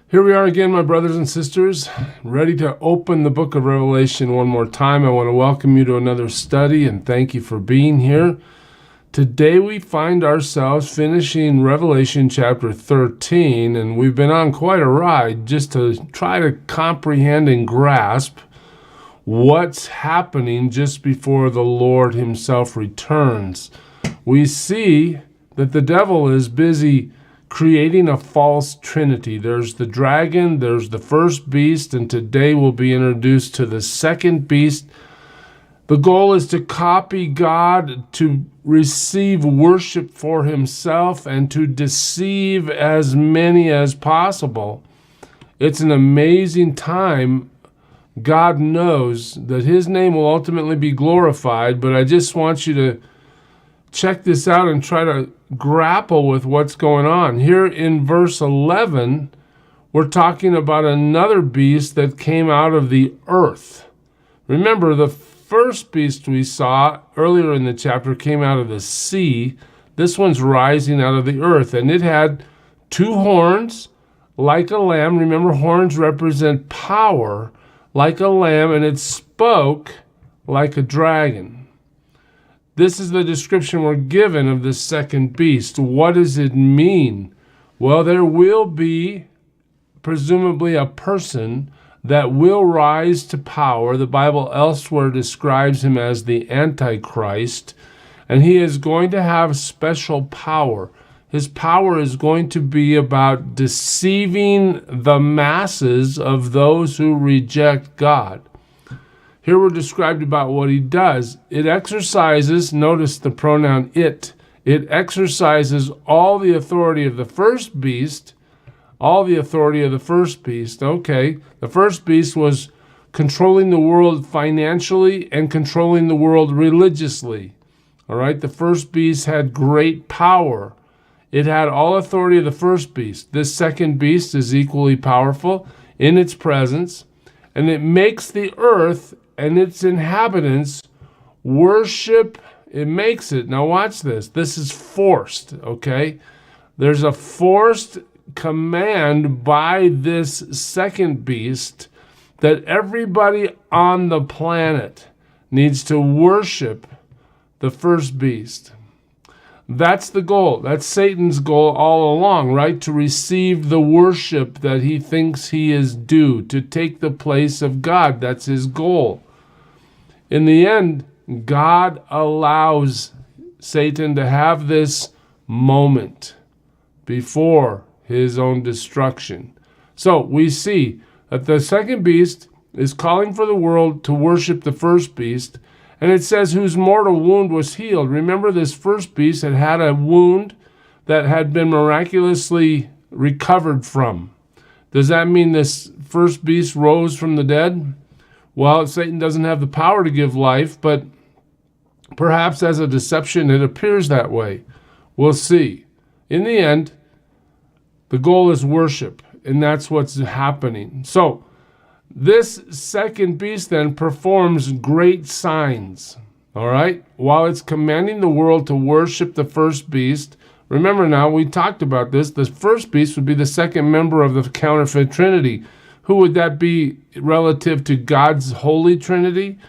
Here we are again, my brothers and sisters, ready to open the book of Revelation one more time. I want to welcome you to another study and thank you for being here. Today we find ourselves finishing Revelation chapter 13, and we've been on quite a ride just to try to comprehend and grasp what's happening just before the Lord himself returns. We see that the devil is busy creating a false trinity. There's the dragon, there's the first beast, and today we'll be introduced to the second beast. The goal is to copy God, to receive worship for himself, and to deceive as many as possible. It's an amazing time. God knows that his name will ultimately be glorified, but I just want you to check this out and try to grapple with what's going on. Here in verse 11, we're talking about another beast that came out of the earth. Remember, the first beast we saw earlier in the chapter came out of the sea. This one's rising out of the earth, and it had two horns like a lamb. Remember, horns represent power, like a lamb, and it spoke like a dragon. This is the description we're given of this second beast. What does it mean? Well, there will be presumably a person that will rise to power. The Bible elsewhere describes him as the Antichrist, and he is going to have special power. His power is going to be about deceiving the masses of those who reject God. Here we're described about what he does. It exercises, notice the pronoun it exercises all the authority of the first beast, Okay, the first beast was controlling the world financially and controlling the world religiously. All right, the first beast had great power. It had all authority of the first beast. This second beast is equally powerful in its presence, and it makes the earth and its inhabitants worship. It makes it. Now watch this. This is forced, okay? There's a forced command by this second beast that everybody on the planet needs to worship the first beast. That's the goal. That's Satan's goal all along, right? To receive the worship that he thinks he is due, to take the place of God. That's his goal. In the end, God allows Satan to have this moment before his own destruction. So we see that the second beast is calling for the world to worship the first beast, and it says whose mortal wound was healed. Remember, this first beast had had a wound that had been miraculously recovered from. Does that mean this first beast rose from the dead? Well, Satan doesn't have the power to give life, but perhaps as a deception it appears that way. We'll see. In the end, the goal is worship, and that's what's happening. So, this second beast then performs great signs, all right? While it's commanding the world to worship the first beast, remember now, we talked about this, the first beast would be the second member of the counterfeit trinity. Who would that be relative to God's holy trinity?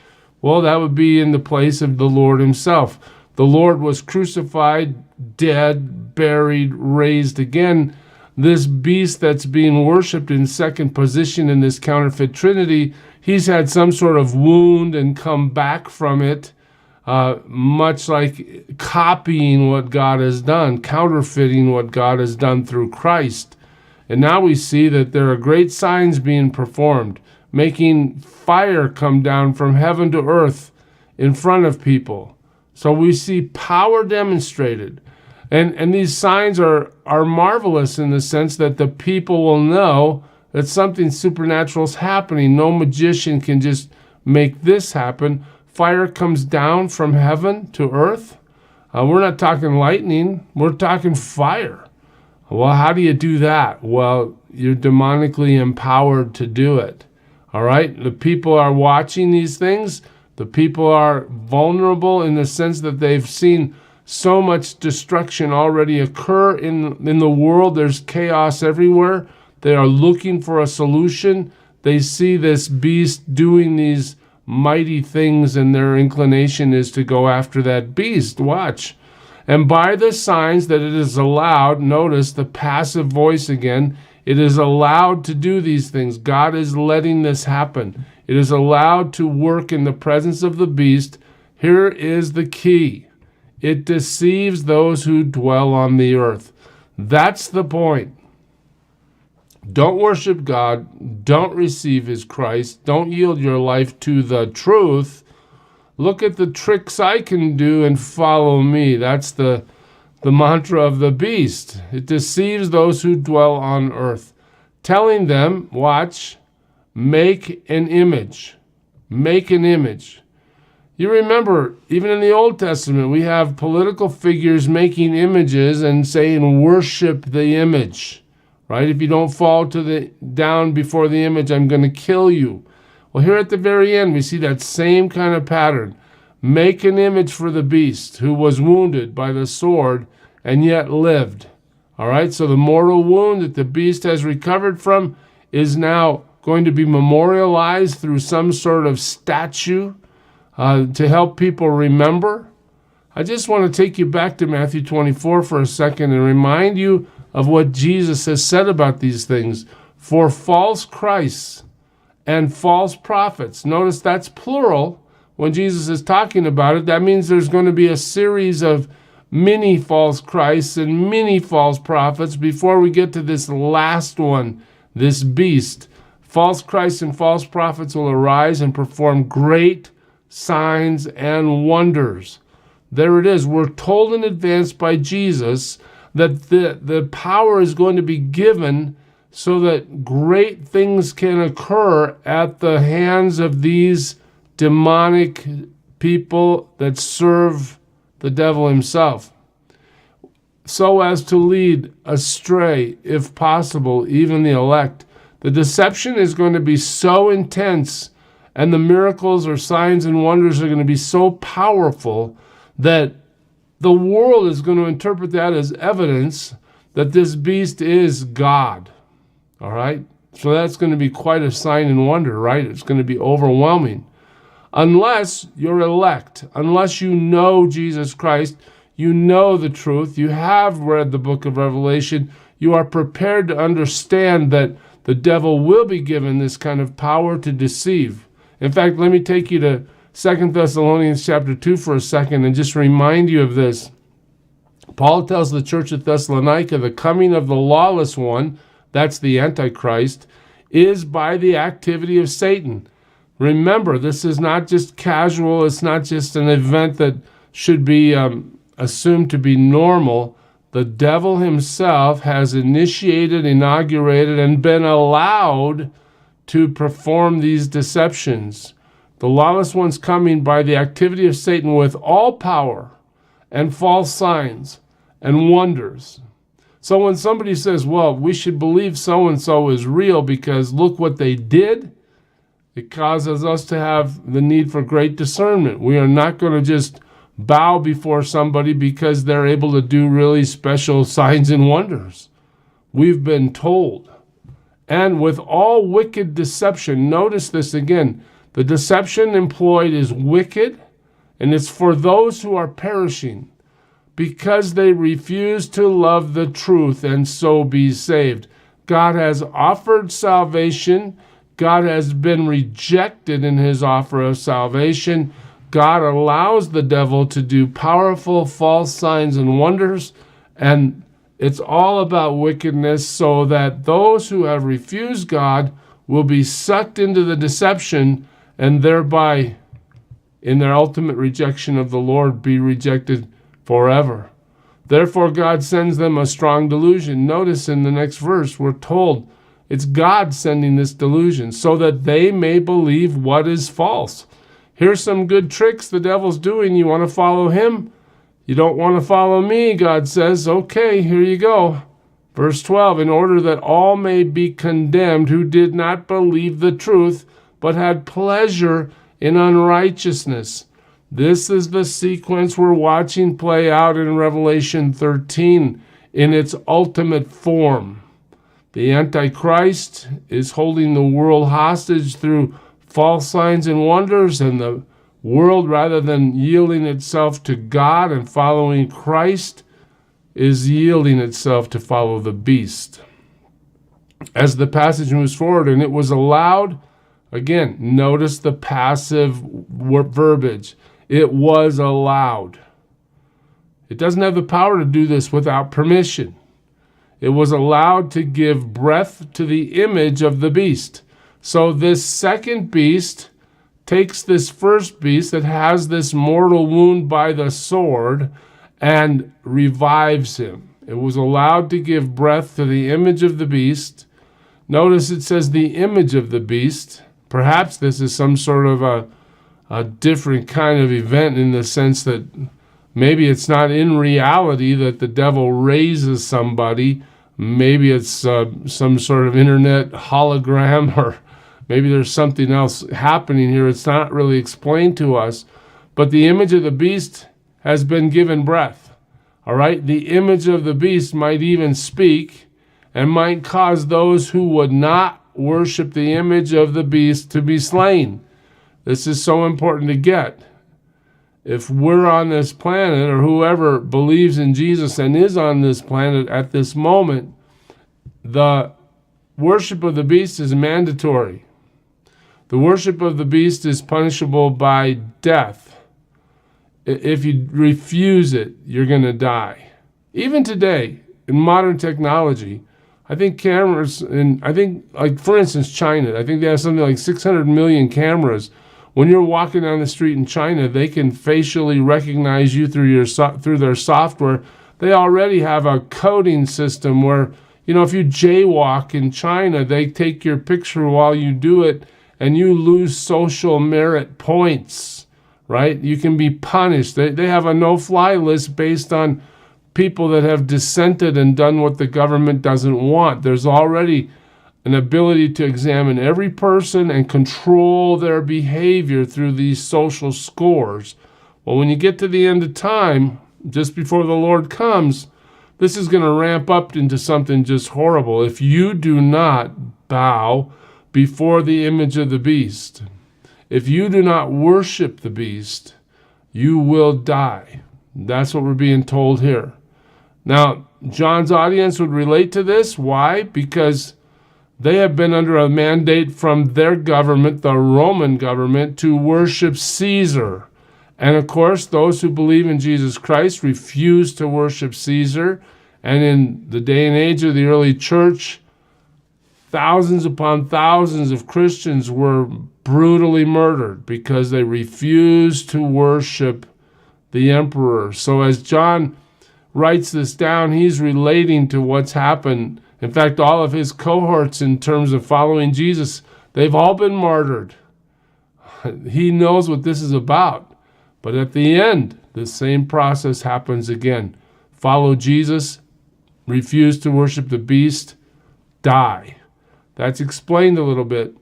Well, that would be in the place of the Lord himself. The Lord was crucified, dead, buried, raised again. This beast that's being worshipped in second position in this counterfeit trinity, he's had some sort of wound and come back from it, much like copying what God has done, counterfeiting what God has done through Christ. And now we see that there are great signs being performed, making fire come down from heaven to earth in front of people. So we see power demonstrated. And these signs are marvelous in the sense that the people will know that something supernatural is happening. No magician can just make this happen. Fire comes down from heaven to earth. We're not talking lightning. We're talking fire. Well, how do you do that? Well, you're demonically empowered to do it. All right? The people are watching these things. The people are vulnerable in the sense that they've seen so much destruction already occur in the world. There's chaos everywhere. They are looking for a solution. They see this beast doing these mighty things, and their inclination is to go after that beast. Watch. And by the signs that it is allowed, notice the passive voice again, it is allowed to do these things. God is letting this happen. It is allowed to work in the presence of the beast. Here is the key. It deceives those who dwell on the earth. That's the point. Don't worship God. Don't receive his Christ. Don't yield your life to the truth. Look at the tricks I can do and follow me. That's the mantra of the beast. It deceives those who dwell on earth, telling them, watch, make an image. Make an image. You remember, even in the Old Testament, we have political figures making images and saying, worship the image, right? If you don't fall down before the image, I'm going to kill you. Well, here at the very end, we see that same kind of pattern. Make an image for the beast who was wounded by the sword and yet lived. All right, so the mortal wound that the beast has recovered from is now going to be memorialized through some sort of statue to help people remember. I just want to take you back to Matthew 24 for a second and remind you of what Jesus has said about these things. For false Christs and false prophets, notice that's plural when Jesus is talking about it. That means there's going to be a series of many false Christs and many false prophets before we get to this last one, this beast. False Christs and false prophets will arise and perform great signs and wonders. There it is. We're told in advance by Jesus that the power is going to be given so that great things can occur at the hands of these demonic people that serve the devil himself, so as to lead astray, if possible, even the elect. The deception is going to be so intense, and the miracles or signs and wonders are going to be so powerful that the world is going to interpret that as evidence that this beast is God. All right? So that's going to be quite a sign and wonder, right? It's going to be overwhelming. Unless you're elect, unless you know Jesus Christ, you know the truth, you have read the book of Revelation, you are prepared to understand that the devil will be given this kind of power to deceive. In fact, let me take you to 2 Thessalonians chapter 2 for a second and just remind you of this. Paul tells the church at Thessalonica the coming of the lawless one, that's the Antichrist, is by the activity of Satan. Remember, this is not just casual, it's not just an event that should be assumed to be normal. The devil himself has initiated, inaugurated, and been allowed to perform these deceptions. The lawless one's coming by the activity of Satan with all power and false signs and wonders. So when somebody says, well, we should believe so-and-so is real because look what they did, it causes us to have the need for great discernment. We are not going to just bow before somebody because they're able to do really special signs and wonders. We've been told. And with all wicked deception, notice this again, the deception employed is wicked, and it's for those who are perishing because they refuse to love the truth and so be saved. God has offered salvation. God has been rejected in his offer of salvation. God allows the devil to do powerful false signs and wonders, and it's all about wickedness so that those who have refused God will be sucked into the deception and thereby, in their ultimate rejection of the Lord, be rejected forever. Therefore, God sends them a strong delusion. Notice in the next verse, we're told it's God sending this delusion so that they may believe what is false. Here's some good tricks the devil's doing. You want to follow him? You don't want to follow me, God says. Okay, here you go. Verse 12, in order that all may be condemned who did not believe the truth, but had pleasure in unrighteousness. This is the sequence we're watching play out in Revelation 13 in its ultimate form. The Antichrist is holding the world hostage through false signs and wonders, and the world, rather than yielding itself to God and following Christ, is yielding itself to follow the beast. As the passage moves forward, and it was allowed, again, notice the passive verbiage. It was allowed. It doesn't have the power to do this without permission. It was allowed to give breath to the image of the beast. So this second beast takes this first beast that has this mortal wound by the sword and revives him. It was allowed to give breath to the image of the beast. Notice it says the image of the beast. Perhaps this is some sort of a different kind of event, in the sense that maybe it's not in reality that the devil raises somebody. Maybe it's some sort of internet hologram, or maybe there's something else happening here. It's not really explained to us. But the image of the beast has been given breath. All right? The image of the beast might even speak, and might cause those who would not worship the image of the beast to be slain. This is so important to get. If we're on this planet, or whoever believes in Jesus and is on this planet at this moment, the worship of the beast is mandatory. The worship of the beast is punishable by death. If you refuse it, you're going to die. Even today, in modern technology, I think cameras, like for instance, China, I think they have something like 600 million cameras. When you're walking down the street in China, they can facially recognize you through their software. They already have a coding system where, if you jaywalk in China, they take your picture while you do it, and you lose social merit points, right? You can be punished. They have a no-fly list based on people that have dissented and done what the government doesn't want. There's already an ability to examine every person and control their behavior through these social scores. Well, when you get to the end of time, just before the Lord comes, this is going to ramp up into something just horrible. If you do not bow before the image of the beast, if you do not worship the beast, you will die. That's what we're being told here. Now, John's audience would relate to this. Why? Because they have been under a mandate from their government, the Roman government, to worship Caesar. And of course, those who believe in Jesus Christ refuse to worship Caesar. And in the day and age of the early church, thousands upon thousands of Christians were brutally murdered because they refused to worship the emperor. So as John writes this down, he's relating to what's happened. In fact, all of his cohorts, in terms of following Jesus, they've all been martyred. He knows what this is about. But at the end, the same process happens again. Follow Jesus, refuse to worship the beast, die. That's explained a little bit.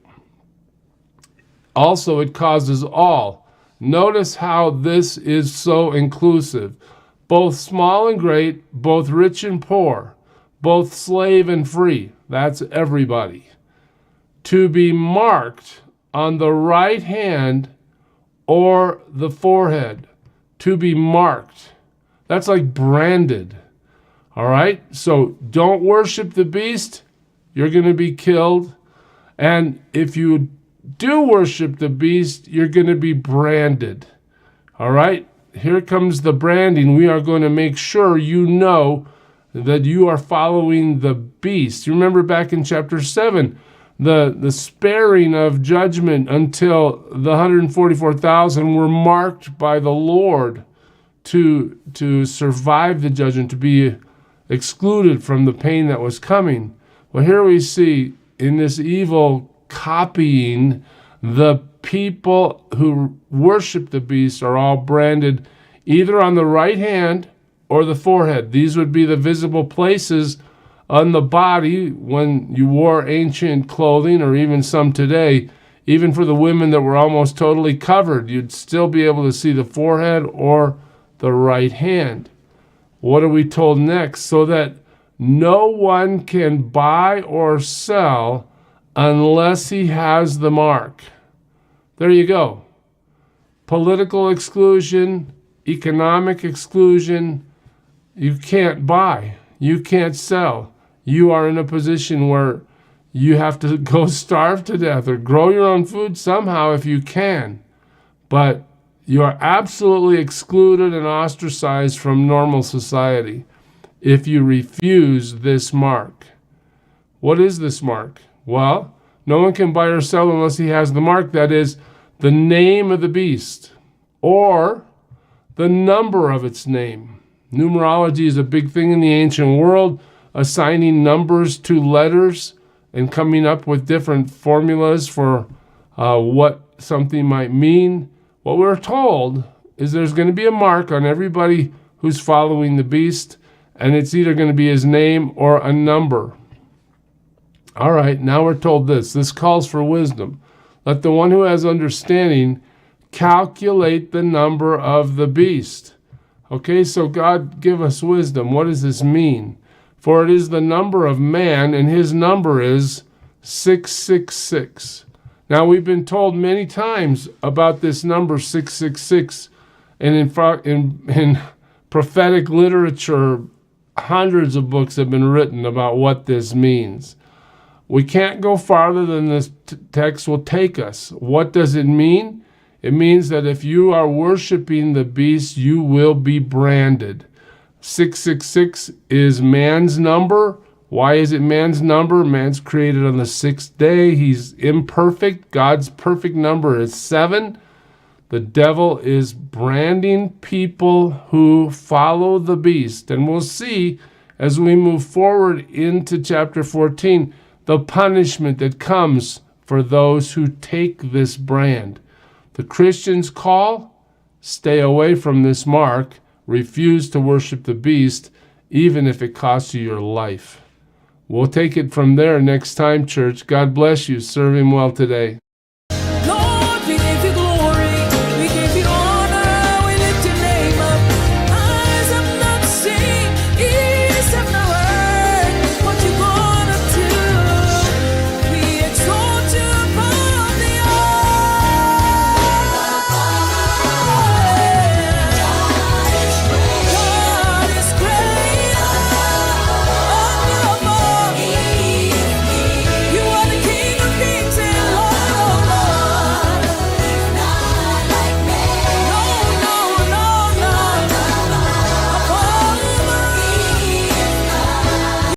Also, it causes all. Notice how this is so inclusive. Both small and great, both rich and poor, both slave and free. That's everybody. To be marked on the right hand or the forehead. To be marked. That's like branded. All right? So don't worship the beast. You're going to be killed. And if you do worship the beast, you're going to be branded. All right? Here comes the branding. We are going to make sure you know that you are following the beast. You remember back in chapter 7, the sparing of judgment until the 144,000 were marked by the Lord to survive the judgment, to be excluded from the pain that was coming. Well, here we see in this evil copying, the people who worship the beast are all branded either on the right hand or the forehead. These would be the visible places on the body when you wore ancient clothing, or even some today. Even for the women that were almost totally covered, you'd still be able to see the forehead or the right hand. What are we told next? So that No one can buy or sell unless he has the mark. There you go. Political exclusion, economic exclusion. You can't buy. You can't sell. You are in a position where you have to go starve to death or grow your own food somehow if you can. But you are absolutely excluded and ostracized from normal society if you refuse this mark. What is this mark? Well, no one can buy or sell unless he has the mark, that is, the name of the beast or the number of its name. Numerology is a big thing in the ancient world, assigning numbers to letters and coming up with different formulas for what something might mean. What we're told is there's going to be a mark on everybody who's following the beast, and it's either going to be his name or a number. All right, now we're told this. This calls for wisdom. Let the one who has understanding calculate the number of the beast. Okay, so God give us wisdom. What does this mean? For it is the number of man, and his number is 666. Now, we've been told many times about this number 666, and in prophetic literature, hundreds of books have been written about what this means. We can't go farther than this text will take us. What does it mean? It means that if you are worshiping the beast, you will be branded. 666 is man's number. Why is it man's number? Man's created on the sixth day. He's imperfect. God's perfect number is 7. The devil is branding people who follow the beast. And we'll see as we move forward into chapter 14, the punishment that comes for those who take this brand. The Christian's call, stay away from this mark. Refuse to worship the beast, even if it costs you your life. We'll take it from there next time, church. God bless you. Serve him well today.